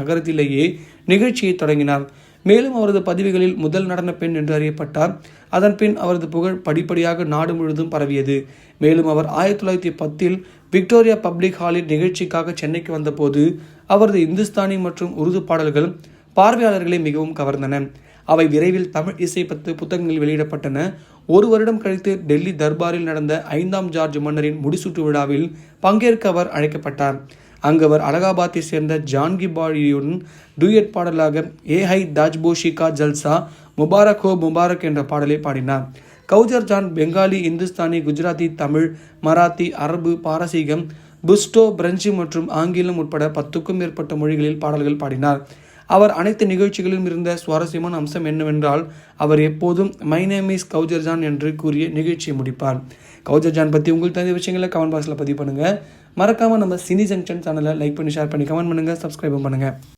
நகரத்திலேயே நிகழ்ச்சியை தொடங்கினார். மேலும் அவரது பதிவுகளில் முதல் நடன பெண் என்று அறியப்பட்டார். அதன் பின் அவரது புகழ் படிப்படியாக நாடு முழுவதும் பரவியது. மேலும் அவர் 1910 விக்டோரியா பப்ளிக் ஹாலில் நிகழ்ச்சிக்காக சென்னைக்கு வந்தபோது அவரது இந்துஸ்தானி மற்றும் உருது பாடல்கள் பார்வையாளர்களை மிகவும் கவர்ந்தன. அவை விரைவில் தமிழ் இசை 10 புத்தகங்கள் வெளியிடப்பட்டன. ஒரு வருடம் கழித்து டெல்லி தர்பாரில் நடந்த 5ஆம் ஜார்ஜ் மன்னரின் முடிசூட்டு விழாவில் பங்கேற்க அவர் அழைக்கப்பட்டார். அங்கு அவர் அலகாபாத்தை சேர்ந்த ஜான்கி பாடியுடன் டூயட் பாடலாக ஏ ஹை தாஜ்போஷி கா ஜல்சா முபாரக் ஹோ முபாரக் என்ற பாடலை பாடினார். கௌஜர் ஜான் பெங்காலி, இந்துஸ்தானி, குஜராத்தி, தமிழ், மராத்தி, அரபு, பாரசீகம், புஸ்டோ, பிரெஞ்சு மற்றும் ஆங்கிலம் உட்பட 10க்கும் மேற்பட்ட மொழிகளில் பாடல்கள் பாடினார். அவர் அனைத்து நிகழ்ச்சிகளிலும் இருந்த சுவாரஸ்யமான அம்சம் என்னவென்றால் அவர் எப்போதும் மை நேம் இஸ் கௌஜர் ஜான் என்று கூறிய நிகழ்ச்சியை முடிப்பார். கௌஜர் ஜான் பற்றி உங்களுக்கு தெரிஞ்ச விஷயங்களை கமெண்ட் பாக்ஸில் பதிவு பண்ணுங்கள். மறக்காமல் நம்ம சினி ஜங்ஷன் சேனலை லைக் பண்ணி, ஷேர் பண்ணி, கமெண்ட் பண்ணுங்கள், சப்ஸ்கிரைபும் பண்ணுங்கள்.